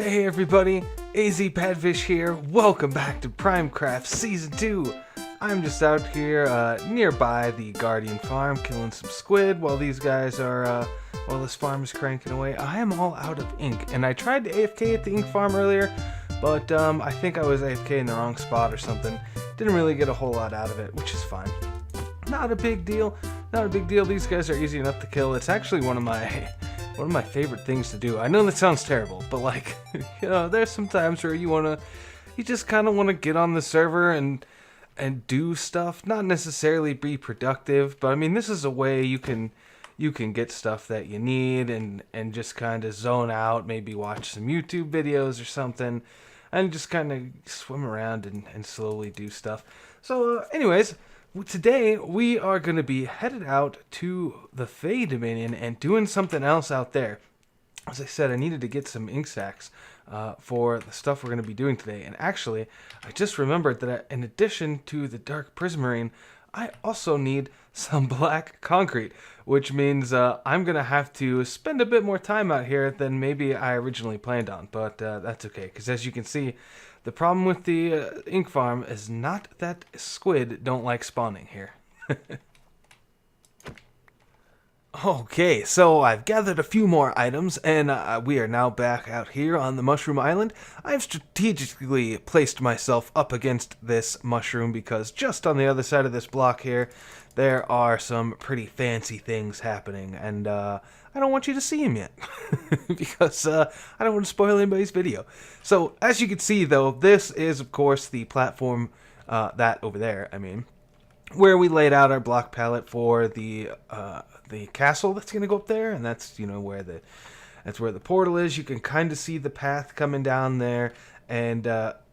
Hey everybody, AZ Padfish here. Welcome back to PrimeCraft Season 2. I'm just out here nearby the Guardian farm killing some squid while these guys are, while this farm is cranking away. I am all out of ink, and I tried to AFK at the ink farm earlier, but I think I was AFK in the wrong spot or something. Didn't really get a whole lot out of it, which is fine. Not a big deal. Not a big deal. These guys are easy enough to kill. It's actually one of my favorite things to do. I know that sounds terrible, but like, you know, there's some times where you just kind of want to get on the server and do stuff, not necessarily be productive, but I mean, this is a way you can get stuff that you need and just kind of zone out, maybe watch some YouTube videos or something, and just kind of swim around and slowly do stuff. So anyways, today we are going to be headed out to the Fae Dominion and doing something else out there. As I said, I needed to get some ink stacks for the stuff we're going to be doing today. And actually, I just remembered that in addition to the dark prismarine, I also need some black concrete, which means I'm going to have to spend a bit more time out here than maybe I originally planned on. But that's okay, because as you can see, the problem with the ink farm is not that squid don't like spawning here. Okay, so I've gathered a few more items, and we are now back out here on the Mushroom Island. I've strategically placed myself up against this mushroom because just on the other side of this block here, there are some pretty fancy things happening, and I don't want you to see them yet, because I don't want to spoil anybody's video. So, as you can see, though, this is, of course, the platform, that over there, I mean, where we laid out our block palette for the castle that's going to go up there, and that's, you know, where the portal is. You can kind of see the path coming down there, and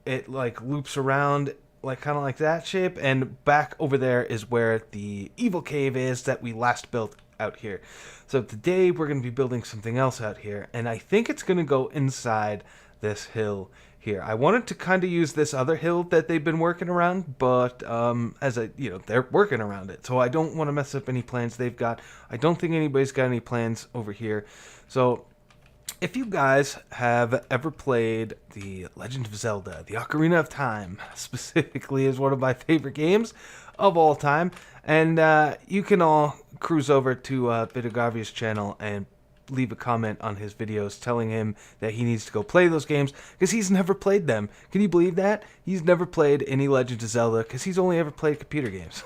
it, like, loops around, like, kind of like that shape, and back over there is where the evil cave is that we last built out here. So today we're going to be building something else out here, and I think it's going to go inside this hill here. I wanted to kind of use this other hill that they've been working around, but they're working around it, so I don't want to mess up any plans they've got. I don't think anybody's got any plans over here. So if you guys have ever played The Legend of Zelda, the Ocarina of Time, specifically is one of my favorite games of all time, and you can all cruise over to Vidargavia's channel and leave a comment on his videos telling him that he needs to go play those games because he's never played them. Can you believe that? He's never played any Legend of Zelda because he's only ever played computer games.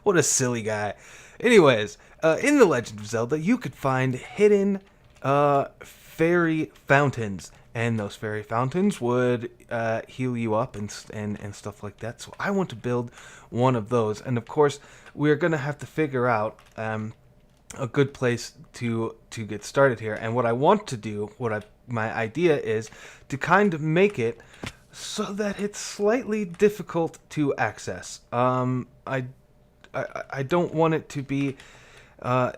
What a silly guy. Anyways, in The Legend of Zelda, you could find hidden fairy fountains, and those fairy fountains would heal you up and stuff like that. So I want to build one of those, and of course, we're going to have to figure out a good place to get started here. And what I want to do, my idea is to kind of make it so that it's slightly difficult to access. I don't want it to be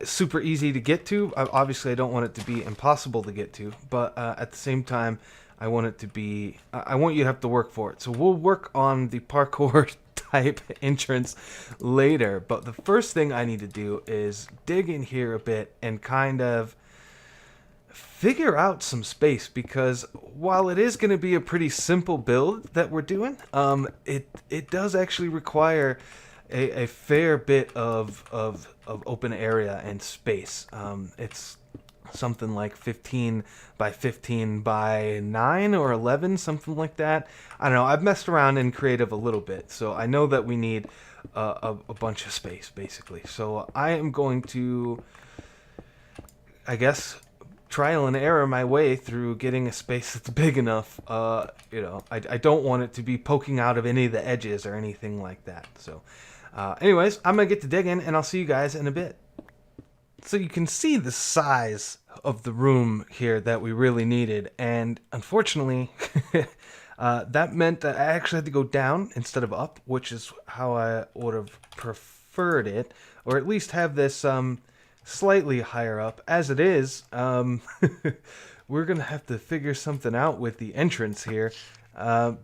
super easy to get to. Obviously, I don't want it to be impossible to get to, but at the same time, I want it to be. I want you to have to work for it. So we'll work on the parkour type entrance later, but the first thing I need to do is dig in here a bit and kind of figure out some space, because while it is going to be a pretty simple build that we're doing, it does actually require a fair bit of open area and space. It's something like 15 by 15 by 9 or 11, something like that. I don't know. I've messed around in creative a little bit, so I know that we need a bunch of space, basically. So I am going to, I guess, trial and error my way through getting a space that's big enough. I don't want it to be poking out of any of the edges or anything like that. So anyways, I'm going to get to digging, and I'll see you guys in a bit. So you can see the size of the room here that we really needed, and unfortunately, that meant that I actually had to go down instead of up, which is how I would have preferred it, or at least have this slightly higher up. As it is, we're going to have to figure something out with the entrance here,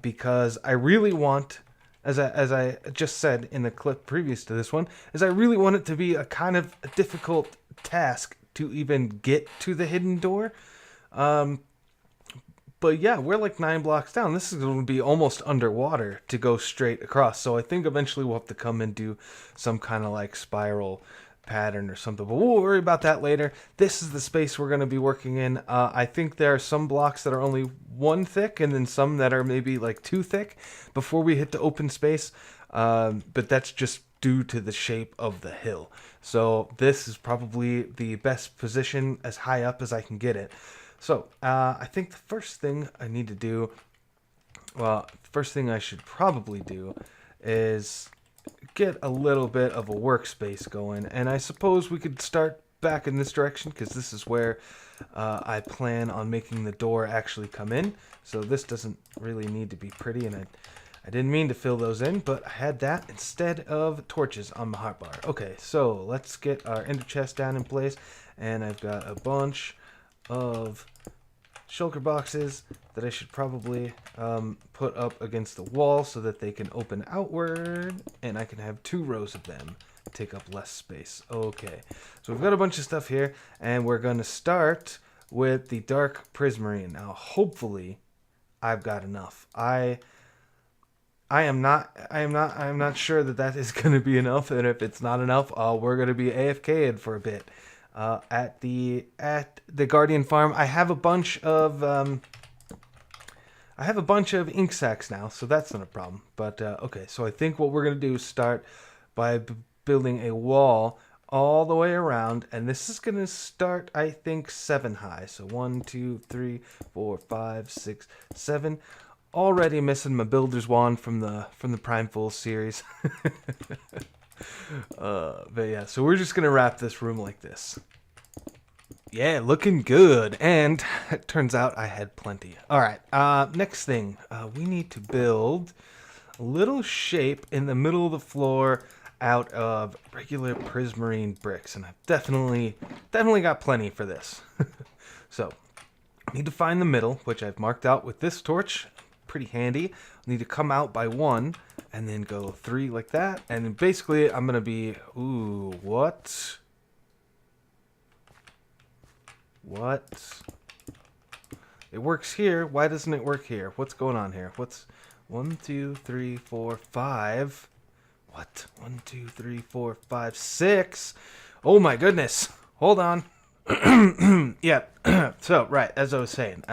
because I really want, as I just said in the clip previous to this one, is I really want it to be a kind of a difficult task to even get to the hidden door. But yeah, we're like 9 blocks down. This is going to be almost underwater to go straight across. So I think eventually we'll have to come and do some kind of like spiral pattern or something. But we'll worry about that later. This is the space we're going to be working in. I think there are some blocks that are only 1 thick and then some that are maybe like 2 thick before we hit the open space. But that's just due to the shape of the hill. So this is probably the best position as high up as I can get it. So, I think the first thing I need to do, well, the first thing I should probably do is get a little bit of a workspace going. And I suppose we could start back in this direction because this is where I plan on making the door actually come in. So this doesn't really need to be pretty, and I didn't mean to fill those in, but I had that instead of torches on my hotbar. Okay, so let's get our ender chest down in place, and I've got a bunch of shulker boxes that I should probably put up against the wall so that they can open outward, and I can have 2 rows of them, take up less space. Okay, so we've got a bunch of stuff here, and we're going to start with the dark prismarine. Now, hopefully, I've got enough. I'm not sure that is going to be enough, and if it's not enough, we're going to be AFK'd for a bit. At the Guardian farm, I have a bunch of ink sacs now, so that's not a problem. But okay, so I think what we're gonna do is start by building a wall all the way around, and this is gonna start, I think, 7 high. So 1, 2, 3, 4, 5, 6, 7. Already missing my builder's wand from the Prime Full series. But yeah, so we're just gonna wrap this room like this. Yeah, looking good. And it turns out I had plenty. Alright, next thing. We need to build a little shape in the middle of the floor out of regular prismarine bricks. And I've definitely got plenty for this. So, I need to find the middle, which I've marked out with this torch. Pretty handy. I need to come out by 1 and then go 3 like that. And then basically I'm going to be... Ooh, what? What? It works here. Why doesn't it work here? What's going on here? What's 1, 2, 3, 4, 5? What? 1, 2, 3, 4, 5, 6? Oh my goodness. Hold on. Yeah. So, right, as I was saying,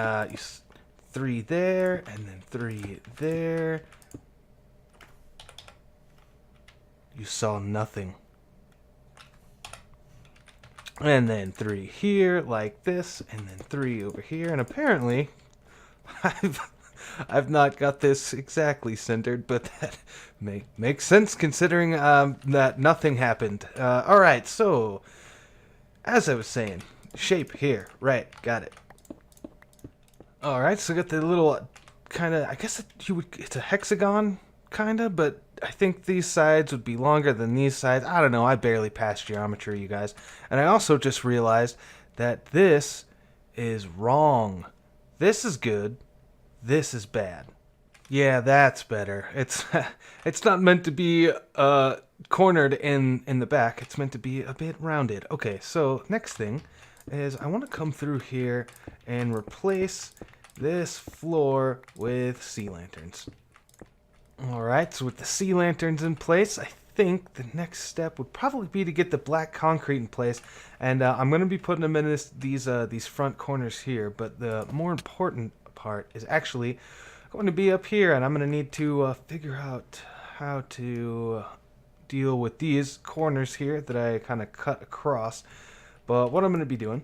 3 there, and then 3 there. You saw nothing. And then 3 here, like this, and then 3 over here. And apparently, I've not got this exactly centered, but that makes sense considering that nothing happened. All right, so as I was saying, shape here. Right, got it. All right, so got the little kind of, I guess it's a hexagon kind of, but I think these sides would be longer than these sides. I don't know. I barely passed geometry, you guys. And I also just realized that this is wrong. This is good. This is bad. Yeah, that's better. It's not meant to be cornered in the back. It's meant to be a bit rounded. Okay, so next thing is I want to come through here and replace this floor with sea lanterns. Alright, so with the sea lanterns in place, I think the next step would probably be to get the black concrete in place. And I'm going to be putting them in these front corners here. But the more important part is actually going to be up here. And I'm going to need to figure out how to deal with these corners here that I kind of cut across. But what I'm going to be doing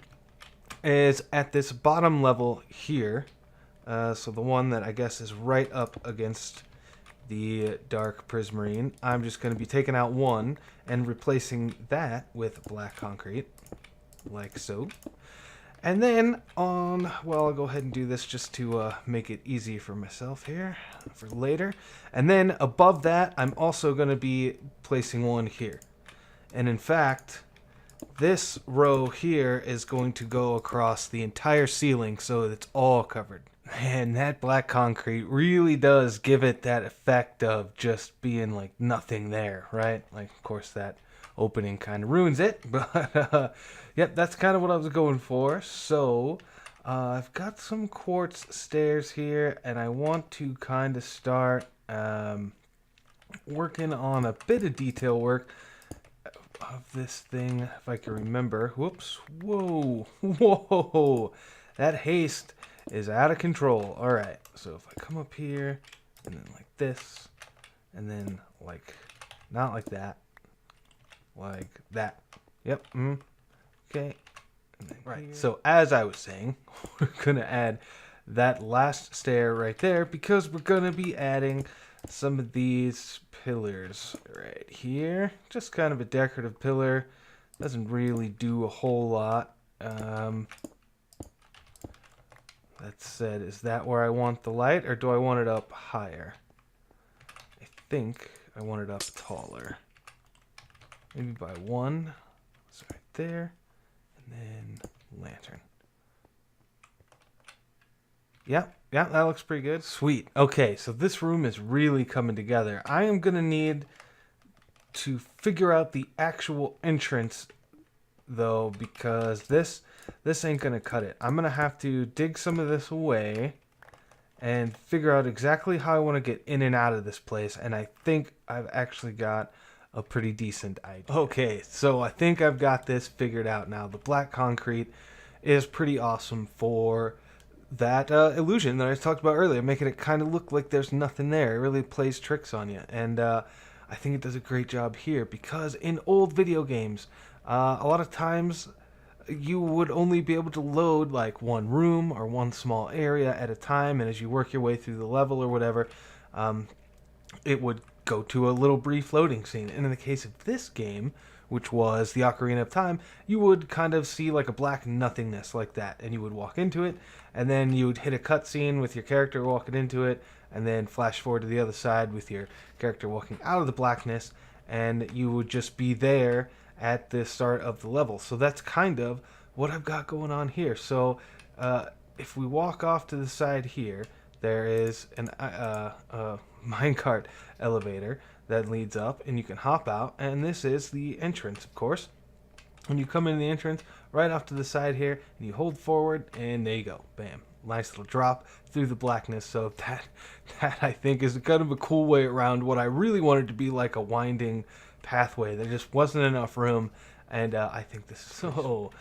is at this bottom level here. So the one that I guess is right up against the dark prismarine, I'm just going to be taking out 1 and replacing that with black concrete, like so. And then well, I'll go ahead and do this just to make it easy for myself here for later. And then above that, I'm also going to be placing 1 here. And in fact, this row here is going to go across the entire ceiling so that it's all covered. And that black concrete really does give it that effect of just being like nothing there, right? Like, of course, that opening kind of ruins it. But, yep, that's kind of what I was going for. So, I've got some quartz stairs here, and I want to kind of start working on a bit of detail work of this thing, if I can remember. Whoops. Whoa. Whoa. That haste is out of control. All right. So if I come up here, and then like this, and then like, not like that, like that. Yep. Okay. Right. Here. So as I was saying, we're going to add that last stair right there because we're going to be adding some of these pillars right here. Just kind of a decorative pillar. Doesn't really do a whole lot. That said, is that where I want the light, or do I want it up higher? I think I want it up taller. Maybe by one. So right there. And then lantern. Yeah, that looks pretty good. Sweet. Okay, so this room is really coming together. I am going to need to figure out the actual entrance, though, because this ain't going to cut it. I'm going to have to dig some of this away and figure out exactly how I want to get in and out of this place, and I think I've actually got a pretty decent idea. Okay, so I think I've got this figured out now. The black concrete is pretty awesome for that illusion that I talked about earlier, making it kind of look like there's nothing there. It really plays tricks on you, and I think it does a great job here, because in old video games, a lot of times you would only be able to load like one room or one small area at a time, and as you work your way through the level or whatever, it would go to a little brief loading scene. And in the case of this game, which was the Ocarina of Time, you would kind of see like a black nothingness like that, and you would walk into it, and then you would hit a cutscene with your character walking into it, and then flash forward to the other side with your character walking out of the blackness, and you would just be there at the start of the level. So that's kind of what I've got going on here. So if we walk off to the side here, there is an minecart elevator that leads up, and you can hop out, and this is the entrance, of course. When you come in the entrance, right off to the side here, and you hold forward, and there you go. Bam. Nice little drop through the blackness. So that I think is kind of a cool way around what I really wanted to be like a winding pathway. There just wasn't enough room, and I think this is so.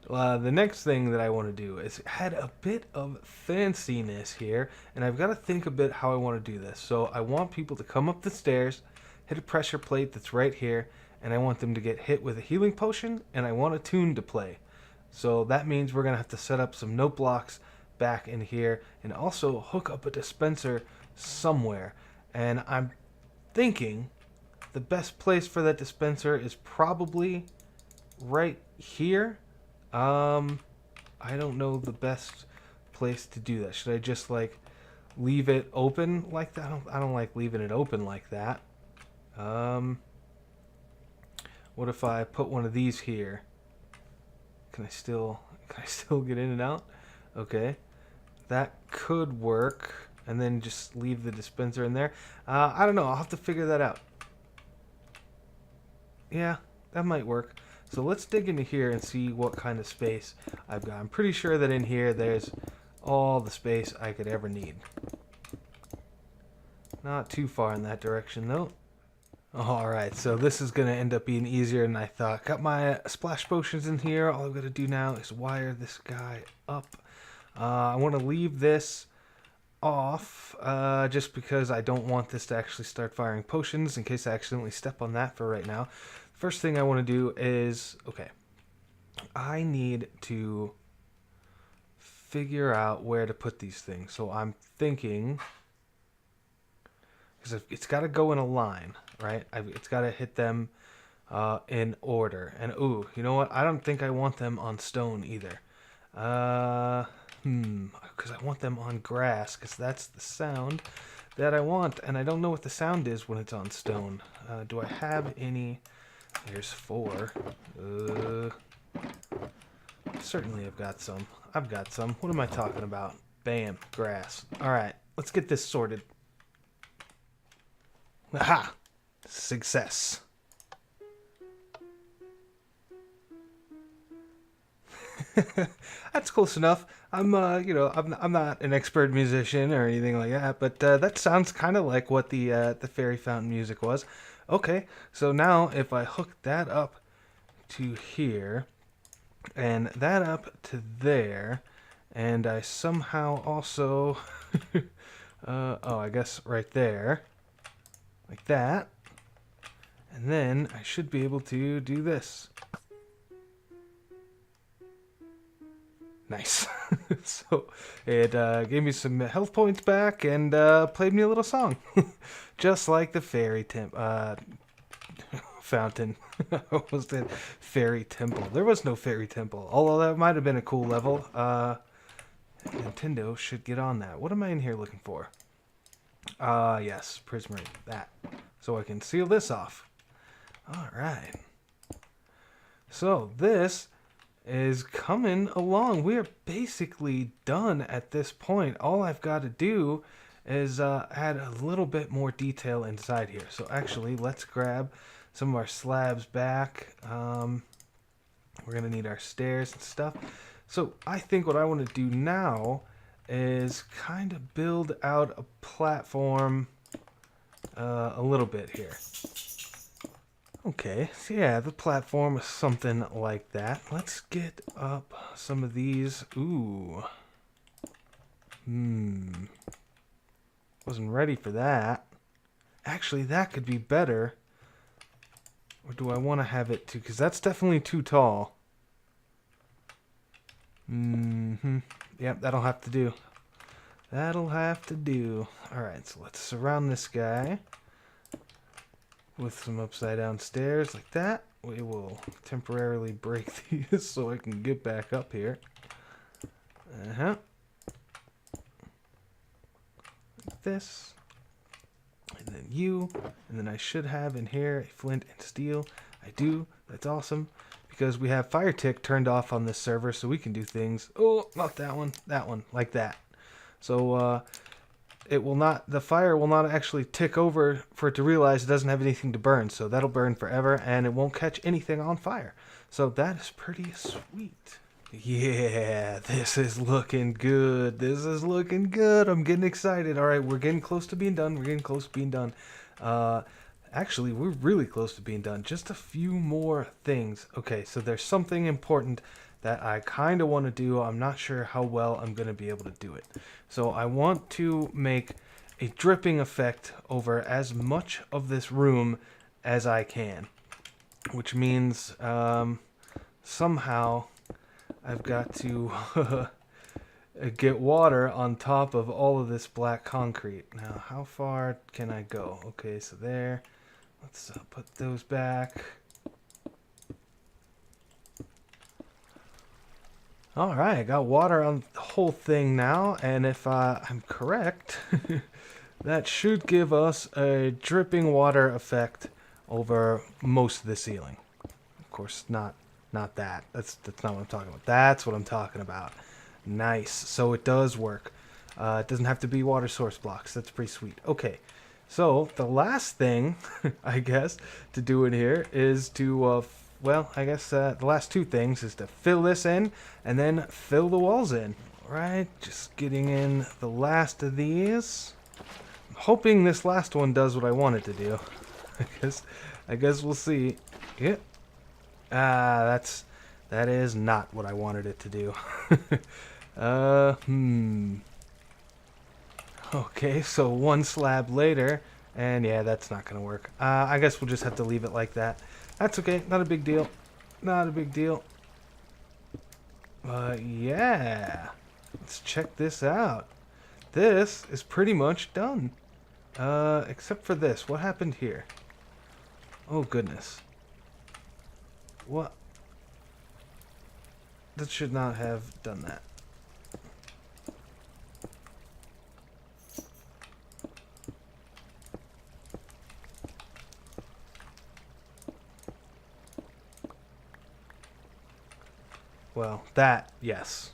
The next thing that I want to do is add a bit of fanciness here, and I've got to think a bit how I want to do this. So I want people to come up the stairs, hit a pressure plate that's right here, and I want them to get hit with a healing potion, and I want a tune to play. So that means we're going to have to set up some note blocks back in here, and also hook up a dispenser somewhere. And I'm thinking the best place for that dispenser is probably right here. I don't know the best place to do that. Should I just like leave it open like that? I don't like leaving it open like that. What if I put one of these here? Can I still get in and out? Okay, that could work. And then just leave the dispenser in there. I don't know. I'll have to figure that out. Yeah, that might work. So let's dig into here and see what kind of space I've got. I'm pretty sure that in here there's all the space I could ever need. Not too far in that direction though. Alright, so this is going to end up being easier than I thought. Got my splash potions in here. All I've got to do now is wire this guy up. I want to leave this off just because I don't want this to actually start firing potions in case I accidentally step on that for right now. First thing I want to do is, okay, I need to figure out where to put these things. So I'm thinking, because it's got to go in a line, right? It's got to hit them in order. And ooh, you know what? I don't think I want them on stone either. Because I want them on grass, because that's the sound that I want, and I don't know what the sound is when it's on stone. Do I have any? Here's 4. Certainly I've got some. What am I talking about? Bam, grass. Alright, let's get this sorted. Aha! Success. That's close enough. I'm not an expert musician or anything like that, but that sounds kind of like what the fairy fountain music was. Okay, so now if I hook that up to here, and that up to there, and I somehow also, oh, I guess right there, like that, and then I should be able to do this. Nice. So it gave me some health points back and played me a little song. Just like the fairy fountain. What was that? Fairy temple. There was no fairy temple. Although that might have been a cool level. Nintendo should get on that. What am I in here looking for? Yes. Prismarine. That. So I can seal this off. Alright. So this is coming along. We are basically done at this point. All I've got to do is add a little bit more detail inside here. So actually, let's grab some of our slabs back. We're going to need our stairs and stuff. So I think what I want to do now is kind of build out a platform a little bit here. Okay, so yeah, the platform is something like that. Let's get up some of these. Ooh. Wasn't ready for that. Actually, that could be better. Or do I want to have it too? Because that's definitely too tall. Yep, that'll have to do. That'll have to do. Alright, so let's surround this guy with some upside down stairs like that. We will temporarily break these so I can get back up here. Like this. And then you. And then I should have in here a flint and steel. I do. That's awesome. Because we have fire tick turned off on this server so we can do things. Oh, not that one. That one. Like that. So, the fire will not actually tick over for it to realize it doesn't have anything to burn. So that'll burn forever and it won't catch anything on fire. So that is pretty sweet. Yeah, this is looking good. This is looking good. I'm getting excited. All right, we're getting close to being done. We're getting close to being done. Actually, we're really close to being done. Just a few more things. Okay, so there's something important that I kind of want to do. I'm not sure how well I'm going to be able to do it. So I want to make a dripping effect over as much of this room as I can. Which means somehow I've got to get water on top of all of this black concrete. Now, how far can I go? Okay, so there. Let's put those back. Alright, I got water on the whole thing now, and if I'm correct, that should give us a dripping water effect over most of the ceiling. Of course, not that. That's not what I'm talking about. That's what I'm talking about. Nice. So it does work. It doesn't have to be water source blocks. That's pretty sweet. Okay, so the last thing, I guess, to do in here is to well, I guess the last two things is to fill this in and then fill the walls in. Right, just getting in the last of these. I'm hoping this last one does what I want it to do. I guess we'll see. Yep. That is not what I wanted it to do. Okay, so one slab later, and yeah, that's not gonna work. I guess we'll just have to leave it like that. That's okay, not a big deal. Not a big deal. Yeah. Let's check this out. This is pretty much done. Except for this. What happened here? Oh, goodness. What? That should not have done that. Well, that, yes.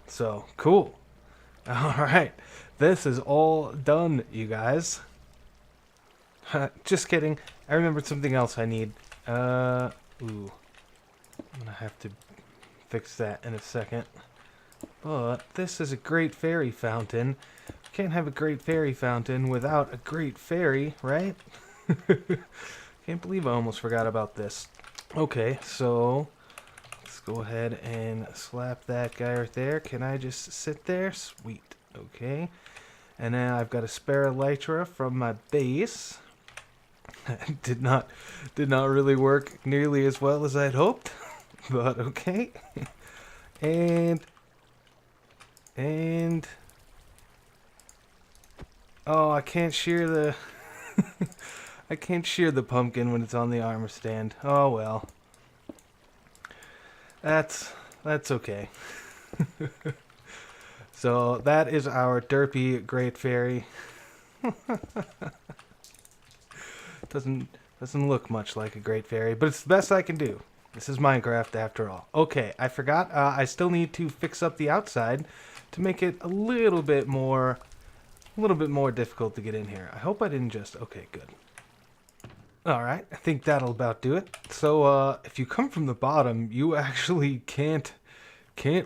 So, cool. Alright. This is all done, you guys. Just kidding. I remembered something else I need. Ooh. I'm gonna have to fix that in a second. But this is a great fairy fountain. Can't have a great fairy fountain without a great fairy, right? Can't believe I almost forgot about this. Okay, so let's go ahead and slap that guy right there. Can I just sit there? Sweet. Okay. And then I've got a spare elytra from my base. did not really work nearly as well as I'd hoped, but okay. And oh, I can't shear the I can't shear the pumpkin when it's on the armor stand. Oh well. That's okay. So that is our derpy great fairy. Doesn't look much like a great fairy, but it's the best I can do. This is Minecraft after all. Okay, I forgot. I still need to fix up the outside to make it a little bit more difficult to get in here. I hope I didn't just. Okay, good. All right, I think that'll about do it. So if you come from the bottom, you actually can't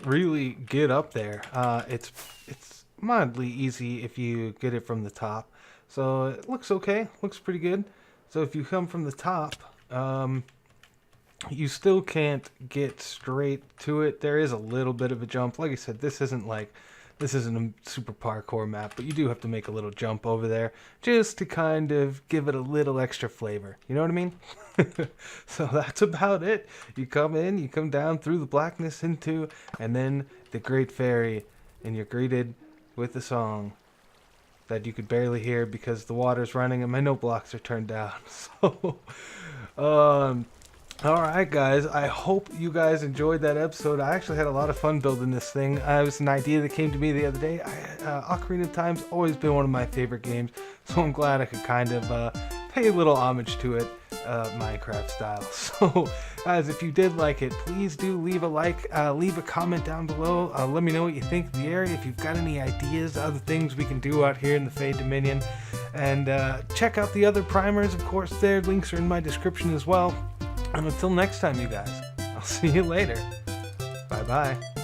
really get up there. It's mildly easy if you get it from the top. So it looks okay. Looks pretty good. So if you come from the top, you still can't get straight to it. There is a little bit of a jump. Like I said, this isn't a super parkour map, but you do have to make a little jump over there just to kind of give it a little extra flavor. You know what I mean? So that's about it. You come in, you come down through the blackness into, and then the Great Fairy, and you're greeted with a song that you could barely hear because the water's running and my note blocks are turned down. So, alright guys, I hope you guys enjoyed that episode. I actually had a lot of fun building this thing. It was an idea that came to me the other day. Ocarina of Time's always been one of my favorite games, so I'm glad I could kind of pay a little homage to it, Minecraft style. So guys, if you did like it, please do leave a like, leave a comment down below. Let me know what you think of the area, if you've got any ideas, other things we can do out here in the Fae Dominion. And check out the other primers, of course. Their links are in my description as well. And until next time, you guys, I'll see you later. Bye-bye.